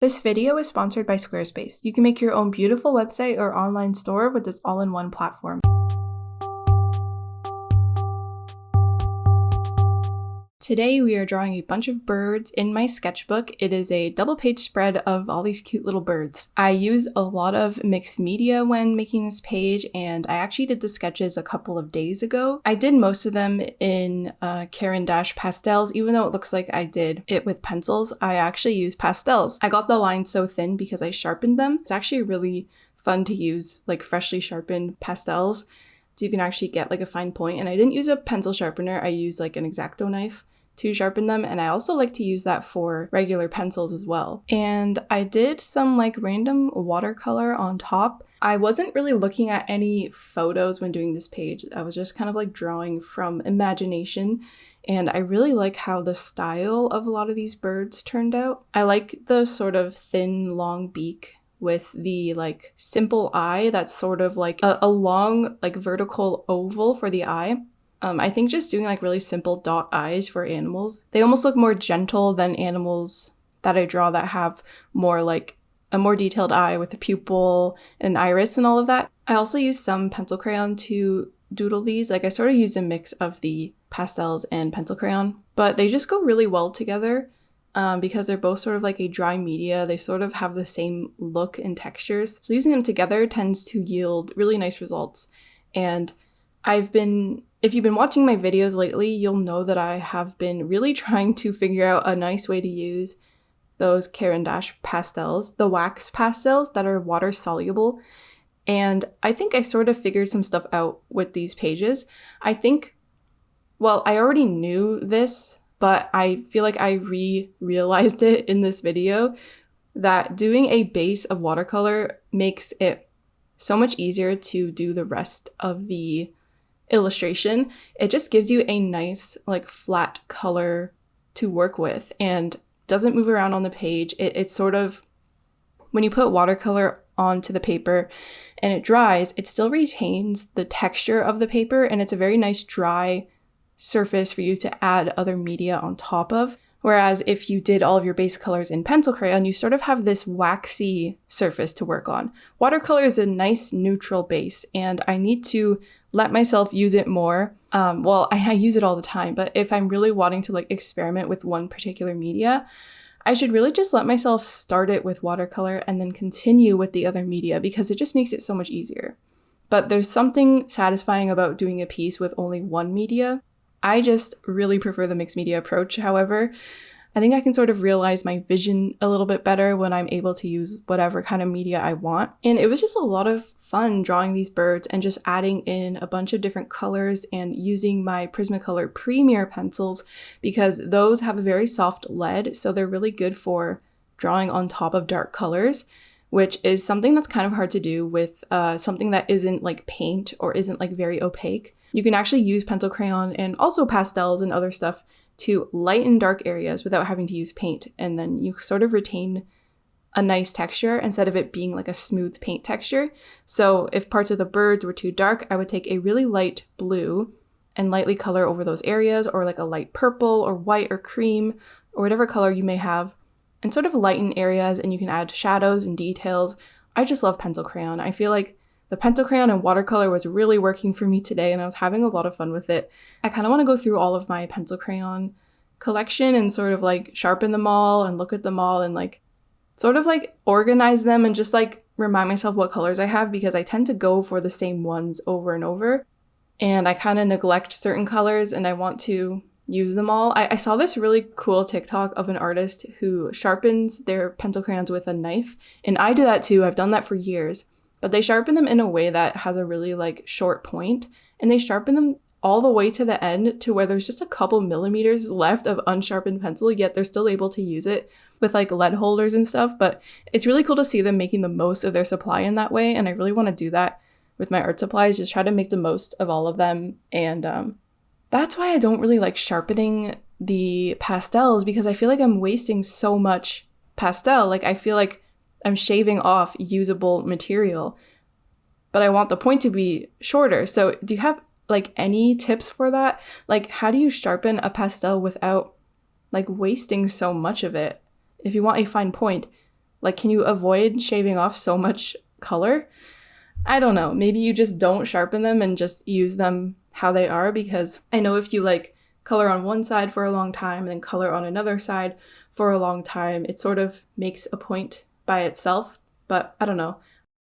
This video is sponsored by Squarespace. You can make your own beautiful website or online store with this all-in-one platform. Today we are drawing a bunch of birds in my sketchbook. It is a double-page spread of all these cute little birds. I used a lot of mixed media when making this page, and I actually did the sketches a couple of days ago. I did most of them in Caran d'Ache pastels, even though it looks like I did it with pencils. I actually used pastels. I got the lines so thin because I sharpened them. It's actually really fun to use like freshly sharpened pastels, so you can actually get like a fine point. And I didn't use a pencil sharpener. I used like an X-Acto knife to sharpen them, and I also like to use that for regular pencils as well. And I did some like random watercolor on top. I wasn't really looking at any photos when doing this page. I was just kind of like drawing from imagination, and I really like how the style of a lot of these birds turned out. I like the sort of thin, long beak with the like simple eye that's sort of like a long like vertical oval for the eye. I think just doing like really simple dot eyes for animals, they almost look more gentle than animals that I draw that have more like a more detailed eye with a pupil and an iris and all of that. I also use some pencil crayon to doodle these. Like I sort of use a mix of the pastels and pencil crayon, but they just go really well together because they're both sort of like a dry media. They sort of have the same look and textures. So using them together tends to yield really nice results. And if you've been watching my videos lately, you'll know that I have been really trying to figure out a nice way to use those Caran d'Ache pastels, the wax pastels that are water soluble. And I think I sort of figured some stuff out with these pages. I already knew this, but I feel like I realized it in this video, that doing a base of watercolor makes it so much easier to do the rest of the illustration. It just gives you a nice like flat color to work with and doesn't move around on the page. It's sort of, when you put watercolor onto the paper and it dries, it still retains the texture of the paper, and it's a very nice dry surface for you to add other media on top of. Whereas if you did all of your base colors in pencil crayon, you sort of have this waxy surface to work on. Watercolor is a nice neutral base, and I need to let myself use it more. I use it all the time, but if I'm really wanting to like experiment with one particular media, I should really just let myself start it with watercolor and then continue with the other media, because it just makes it so much easier. But there's something satisfying about doing a piece with only one media. I just really prefer the mixed media approach. However, I think I can sort of realize my vision a little bit better when I'm able to use whatever kind of media I want. And it was just a lot of fun drawing these birds and just adding in a bunch of different colors and using my Prismacolor Premier pencils, because those have a very soft lead, so they're really good for drawing on top of dark colors, which is something that's kind of hard to do with something that isn't like paint or isn't like very opaque. You can actually use pencil crayon and also pastels and other stuff to lighten dark areas without having to use paint, and then you sort of retain a nice texture instead of it being like a smooth paint texture. So if parts of the birds were too dark, I would take a really light blue and lightly color over those areas, or like a light purple or white or cream or whatever color you may have, and sort of lighten areas, and you can add shadows and details. I just love pencil crayon. I feel like the pencil crayon and watercolor was really working for me today, and I was having a lot of fun with it. I kind of want to go through all of my pencil crayon collection and sort of like sharpen them all and look at them all and like sort of like organize them and just like remind myself what colors I have, because I tend to go for the same ones over and over, and I kind of neglect certain colors and I want to use them all. I saw this really cool TikTok of an artist who sharpens their pencil crayons with a knife, and I do that too. I've done that for years. But they sharpen them in a way that has a really like short point, and they sharpen them all the way to the end to where there's just a couple millimeters left of unsharpened pencil, yet they're still able to use it with like lead holders and stuff. But it's really cool to see them making the most of their supply in that way, and I really want to do that with my art supplies, just try to make the most of all of them. And that's why I don't really like sharpening the pastels, because I feel like I'm wasting so much pastel. Like I feel like I'm shaving off usable material, but I want the point to be shorter. So do you have like any tips for that? Like, how do you sharpen a pastel without like wasting so much of it? If you want a fine point, Like, can you avoid shaving off so much color? I don't know. Maybe you just don't sharpen them and just use them how they are, because I know if you like color on one side for a long time and then color on another side for a long time, it sort of makes a point by itself, but I don't know.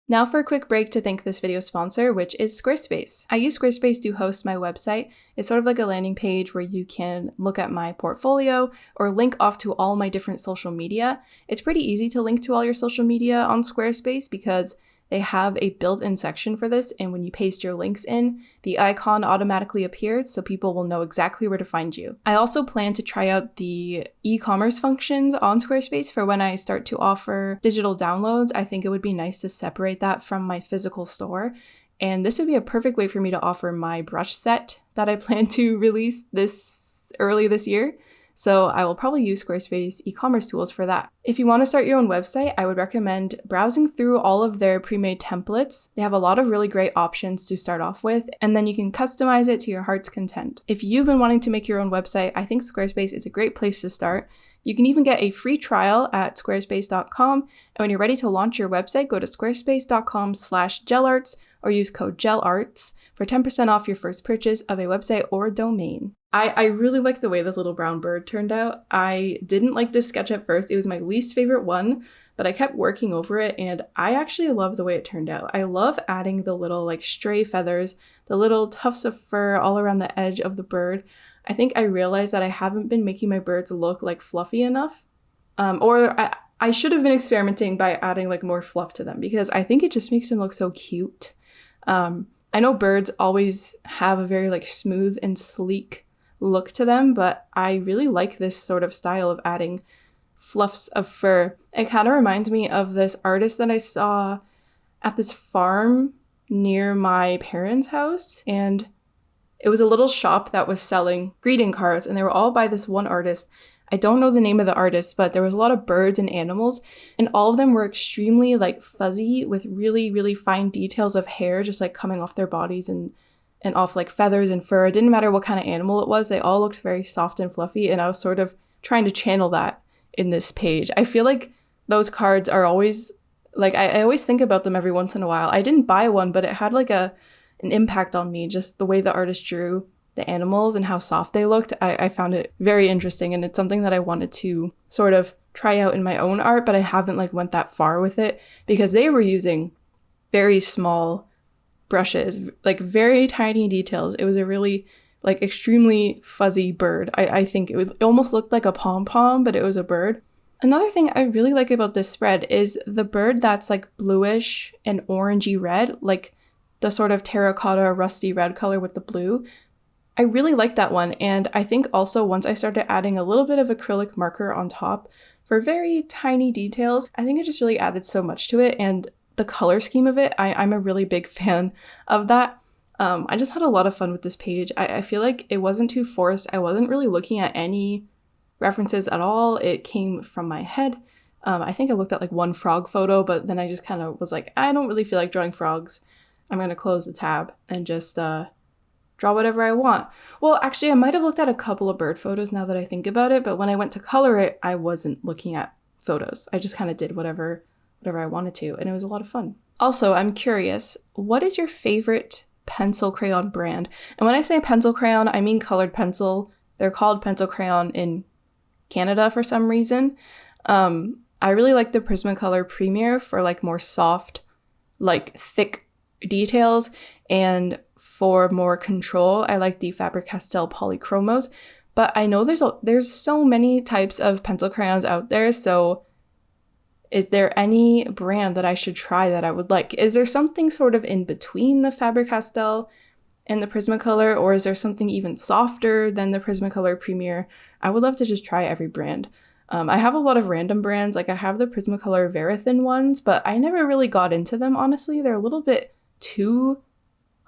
Now for a quick break to thank this video sponsor, which is Squarespace. I use Squarespace to host my website. It's sort of like a landing page where you can look at my portfolio or link off to all my different social media. It's pretty easy to link to all your social media on Squarespace because they have a built-in section for this, and when you paste your links in, the icon automatically appears so people will know exactly where to find you. I also plan to try out the e-commerce functions on Squarespace for when I start to offer digital downloads. I think it would be nice to separate that from my physical store, and this would be a perfect way for me to offer my brush set that I plan to release early this year. So I will probably use Squarespace e-commerce tools for that. If you want to start your own website, I would recommend browsing through all of their pre-made templates. They have a lot of really great options to start off with, and then you can customize it to your heart's content. If you've been wanting to make your own website, I think Squarespace is a great place to start. You can even get a free trial at squarespace.com, and when you're ready to launch your website, go to squarespace.com/JelArts or use code JelArts for 10% off your first purchase of a website or domain. I really like the way this little brown bird turned out. I didn't like this sketch at first. It was my least favorite one, but I kept working over it, and I actually love the way it turned out. I love adding the little like stray feathers, the little tufts of fur all around the edge of the bird. I think I realized that I haven't been making my birds look like fluffy enough, or I should have been experimenting by adding like more fluff to them, because I think it just makes them look so cute. I know birds always have a very like smooth and sleek look to them, but I really like this sort of style of adding fluffs of fur. It kind of reminds me of this artist that I saw at this farm near my parents' house, and it was a little shop that was selling greeting cards, and they were all by this one artist. I don't know the name of the artist, but there was a lot of birds and animals, and all of them were extremely like fuzzy with really, really fine details of hair just like coming off their bodies and off like feathers and fur. It didn't matter what kind of animal it was. They all looked very soft and fluffy, and I was sort of trying to channel that in this page. I feel like those cards are always like, I always think about them every once in a while. I didn't buy one, but it had like an impact on me, just the way the artist drew the animals and how soft they looked. I found it very interesting, and it's something that I wanted to sort of try out in my own art, but I haven't like went that far with it because they were using very small brushes, like very tiny details. It was a really like extremely fuzzy bird. I think it almost looked like a pom-pom, but it was a bird. Another thing I really like about this spread is the bird that's like bluish and orangey red, like the sort of terracotta rusty red color with the blue. I really like that one, and I think also once I started adding a little bit of acrylic marker on top for very tiny details, I think it just really added so much to it, and the color scheme of it, I'm a really big fan of that. I just had a lot of fun with this page. I feel like it wasn't too forced. I wasn't really looking at any references at all. It came from my head. I think I looked at like one frog photo, but then I just kind of was like, I don't really feel like drawing frogs. I'm going to close the tab and just draw whatever I want. Well, actually, I might have looked at a couple of bird photos now that I think about it, but when I went to color it, I wasn't looking at photos. I just kind of did whatever I wanted to, and it was a lot of fun. Also, I'm curious, what is your favorite pencil crayon brand? And when I say pencil crayon, I mean colored pencil. They're called pencil crayon in Canada for some reason. I really like the Prismacolor Premier for like more soft, like thick details, and for more control, I like the Faber-Castell Polychromos. But I know there's so many types of pencil crayons out there, so is there any brand that I should try that I would like? Is there something sort of in between the Faber-Castell and the Prismacolor, or is there something even softer than the Prismacolor Premier? I would love to just try every brand. I have a lot of random brands, like I have the Prismacolor Verithin ones, but I never really got into them, honestly. They're a little bit too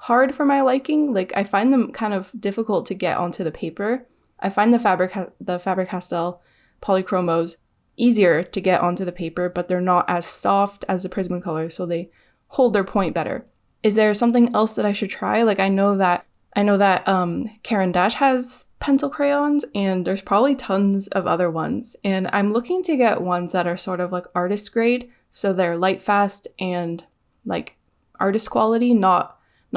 hard for my liking. Like I find them kind of difficult to get onto the paper. I find the Faber-Castell Polychromos easier to get onto the paper, but they're not as soft as the Prismacolor, so they hold their point better. Is there something else that I should try? Like I know that Caran d'Ache has pencil crayons, and there's probably tons of other ones. And I'm looking to get ones that are sort of like artist grade, so they're light fast and like artist quality, not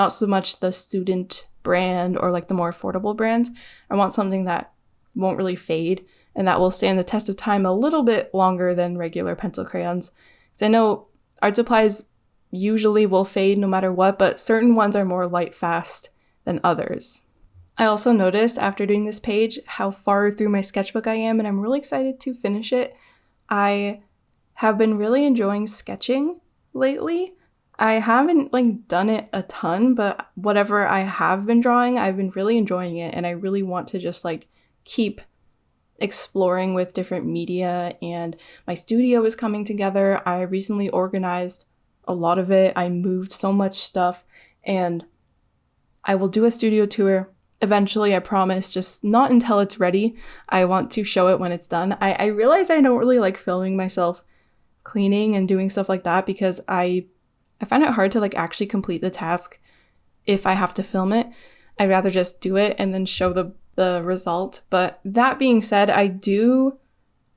so much the student brand or like the more affordable brands. I want something that won't really fade and that will stand the test of time a little bit longer than regular pencil crayons. Because I know art supplies usually will fade no matter what, but certain ones are more light fast than others. I also noticed after doing this page how far through my sketchbook I am, and I'm really excited to finish it. I have been really enjoying sketching lately. I haven't like done it a ton, but whatever I have been drawing, I've been really enjoying it, and I really want to just like keep exploring with different media, and my studio is coming together. I recently organized a lot of it. I moved so much stuff, and I will do a studio tour eventually, I promise, just not until it's ready. I want to show it when it's done. I realize I don't really like filming myself cleaning and doing stuff like that because I find it hard to like actually complete the task if I have to film it. I'd rather just do it and then show the result. But that being said, I do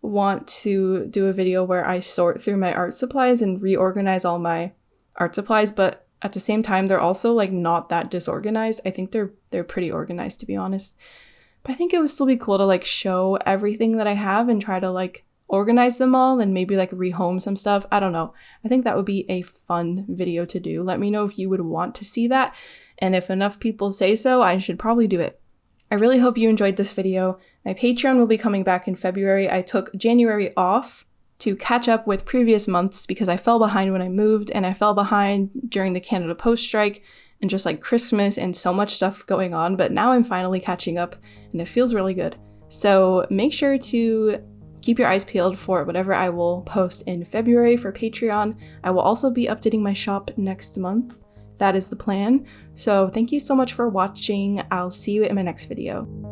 want to do a video where I sort through my art supplies and reorganize all my art supplies, but at the same time, they're also like not that disorganized. I think they're pretty organized, to be honest. But I think it would still be cool to like show everything that I have and try to like organize them all and maybe like rehome some stuff. I don't know. I think that would be a fun video to do. Let me know if you would want to see that. And if enough people say so, I should probably do it. I really hope you enjoyed this video. My Patreon will be coming back in February. I took January off to catch up with previous months because I fell behind when I moved, and I fell behind during the Canada Post strike and just like Christmas and so much stuff going on. But now I'm finally catching up and it feels really good. So make sure to keep your eyes peeled for whatever I will post in February for Patreon. I will also be updating my shop next month. That is the plan. So thank you so much for watching. I'll see you in my next video.